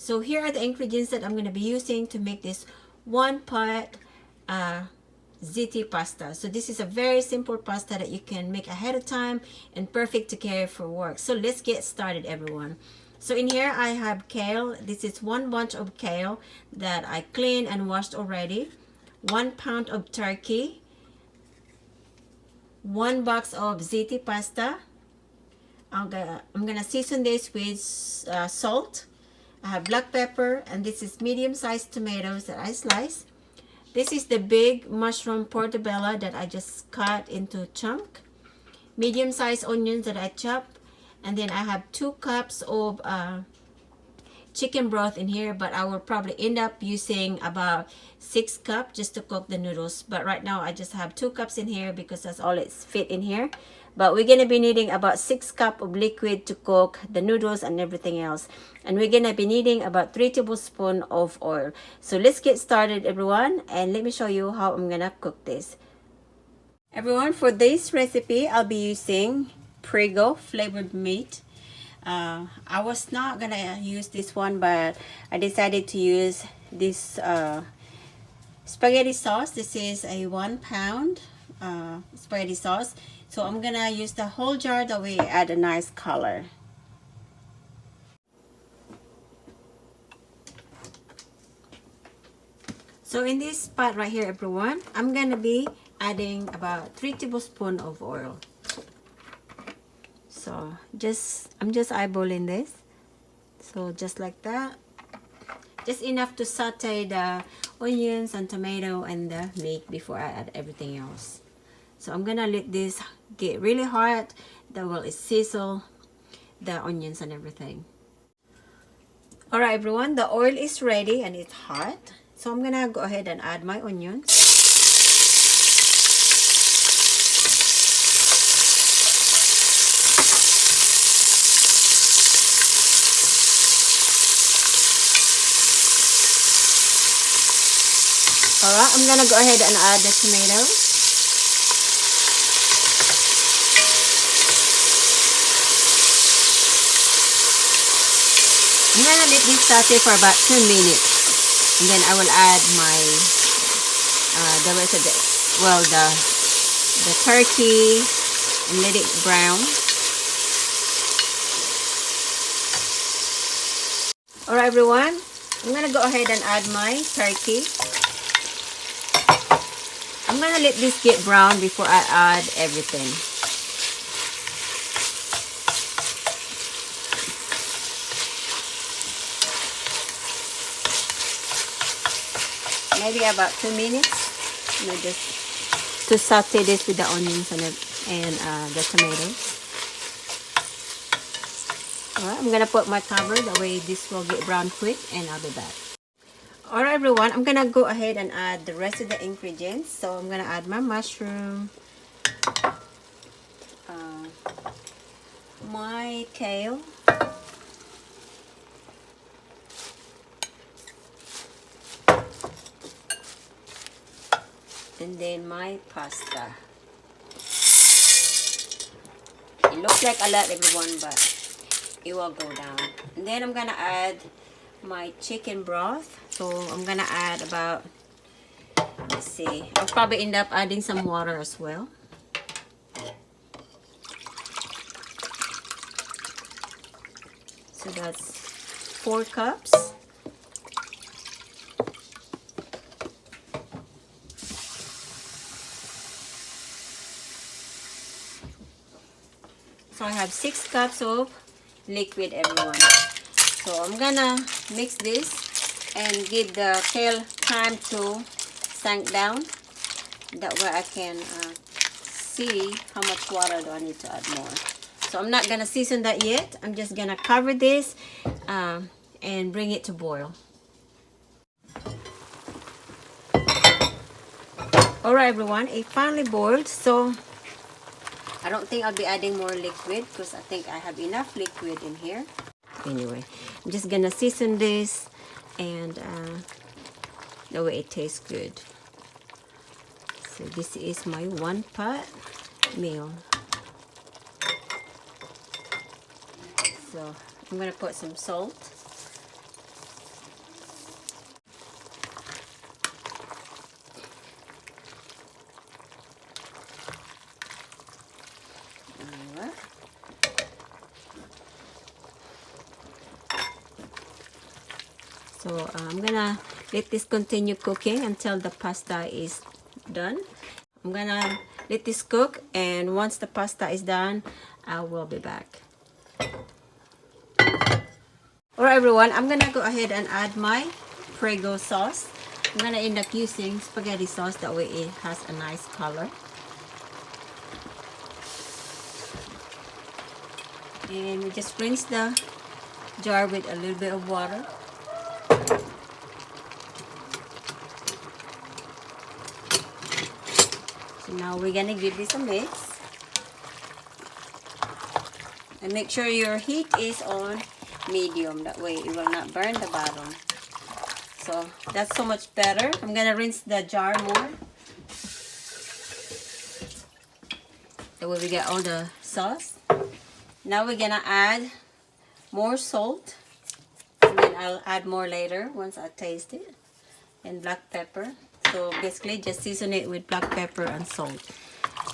So here are the ingredients that I'm going to be using to make this one pot ziti pasta. So this is a very simple pasta that you can make ahead of time and perfect to carry for work. So let's get started, everyone. So in here I have kale. This is one bunch of kale that I cleaned and washed already. 1 pound of turkey. 1 box of ziti pasta. I'm gonna season this with salt. I have black pepper, and this is medium-sized tomatoes that I sliced. This is the big mushroom portobello that I just cut into chunk. Medium-sized onions that I chopped, and then I have 2 cups of chicken broth in here, but I will probably end up using about 6 cups just to cook the noodles. But right now I just have 2 cups in here because that's all it's fit in here. But we're gonna be needing about 6 cups of liquid to cook the noodles and everything else. And we're gonna be needing about 3 tablespoons of oil. So let's get started, everyone, and let me show you how I'm gonna cook this. Everyone, for this recipe I'll be using Prego flavored meat. I was not gonna use this one, but I decided to use this spaghetti sauce. This is a 1 pound spaghetti sauce. So I'm gonna use the whole jar, that way add a nice color. So in this pot right here, everyone, I'm gonna be adding about 3 tablespoons of oil. So I'm just eyeballing this. So just like that. Just enough to saute the onions and tomato and the meat before I add everything else. So I'm gonna let this get really hot. That will sizzle the onions and everything. Alright, everyone, the oil is ready and it's hot. So I'm gonna go ahead and add my onions. Alright, I'm gonna go ahead and add the tomatoes. I'm gonna let this saute for about 2 minutes, and then I will add my the rest of the turkey and let it brown. Alright, everyone, I'm gonna go ahead and add my turkey. I'm gonna let this get brown before I add everything. Maybe about 2 minutes. Just to saute this with the onions and the tomatoes. Alright, I'm gonna put my cover, that way this will get brown quick, and I'll be back. Alright, everyone, I'm gonna go ahead and add the rest of the ingredients. So I'm gonna add my mushroom, my kale, and then my pasta. It looks like a lot, everyone, but it will go down. And then I'm gonna add my chicken broth. So I'm gonna add about, let's see, I'll probably end up adding some water as well. So that's 4 cups. So I have 6 cups of liquid, everyone. So I'm gonna mix this and give the kale time to sink down. That way I can see how much water do I need to add more. So I'm not gonna season that yet. I'm just gonna cover this and bring it to boil. Alright, everyone, it finally boiled. So I don't think I'll be adding more liquid because I think I have enough liquid in here. Anyway, I'm just gonna season this and the way it tastes good. So this is my 1 pot meal. So I'm gonna put some salt. So I'm gonna let this continue cooking until the pasta is done. I'm gonna let this cook, and once the pasta is done, I will be back. Alright everyone, I'm gonna go ahead and add my Prego sauce. I'm gonna end up using spaghetti sauce, that way it has a nice color. And we just rinse the jar with a little bit of water. So now we're gonna give this a mix. And make sure your heat is on medium, that way it will not burn the bottom. So that's so much better. I'm gonna rinse the jar more. That way we get all the sauce. Now we're gonna add more salt. And then I'll add more later once I taste it. And black pepper. So basically just season it with black pepper and salt.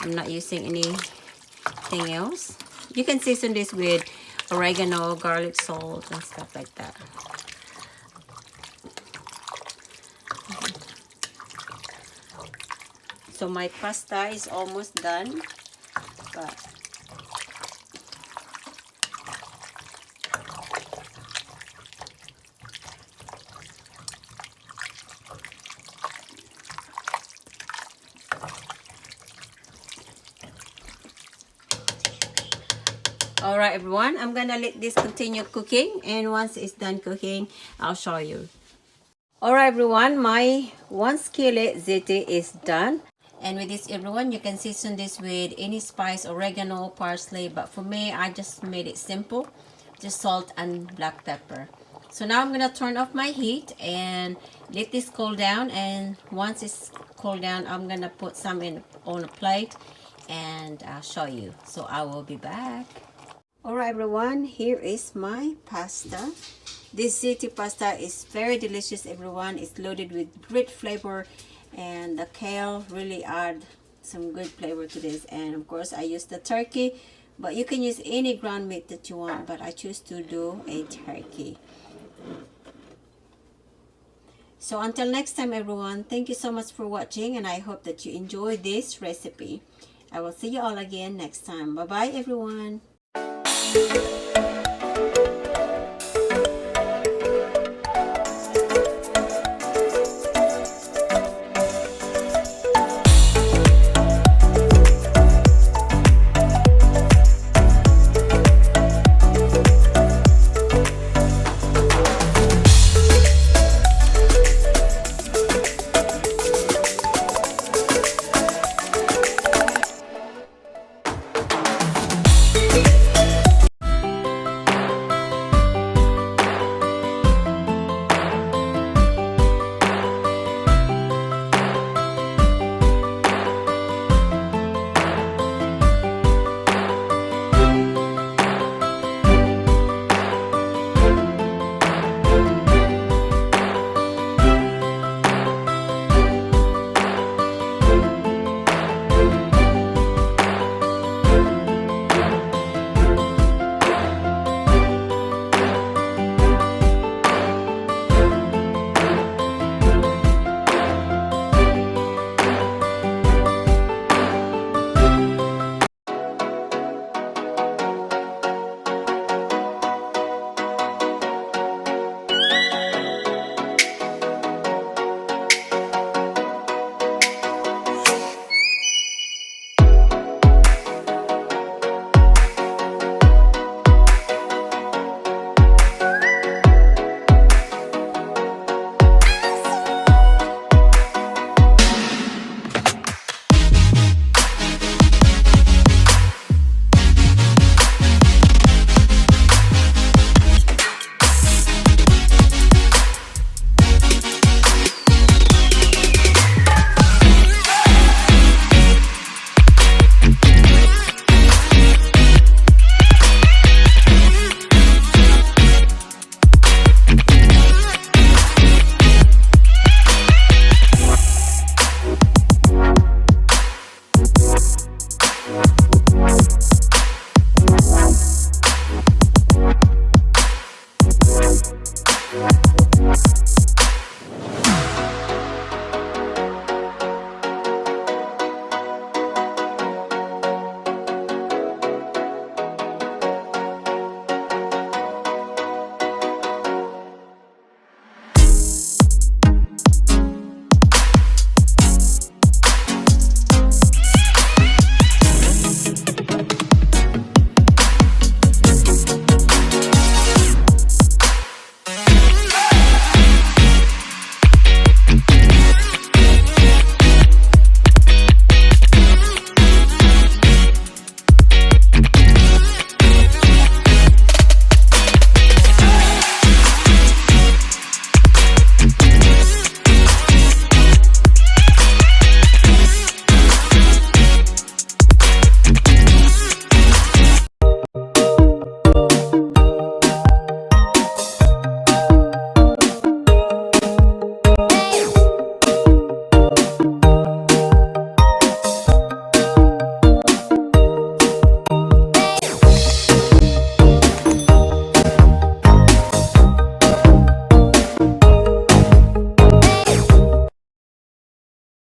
I'm not using anything else. You can season this with oregano, garlic salt, and stuff like that. So my pasta is almost done. But alright everyone, I'm gonna let this continue cooking, and once it's done cooking, I'll show you. Alright everyone, my 1 skillet ziti is done. And with this everyone, you can season this with any spice, oregano, parsley, but for me, I just made it simple. Just salt and black pepper. So now I'm gonna turn off my heat and let this cool down, and once it's cooled down, I'm gonna put some on a plate and I'll show you. So I will be back. Alright everyone, here is my pasta. This ziti pasta is very delicious everyone. It's loaded with great flavor, and the kale really add some good flavor to this. And of course I use the turkey, but you can use any ground meat that you want, but I choose to do a turkey. So until next time everyone, thank you so much for watching, and I hope that you enjoyed this recipe. I will see you all again next time. Bye bye everyone.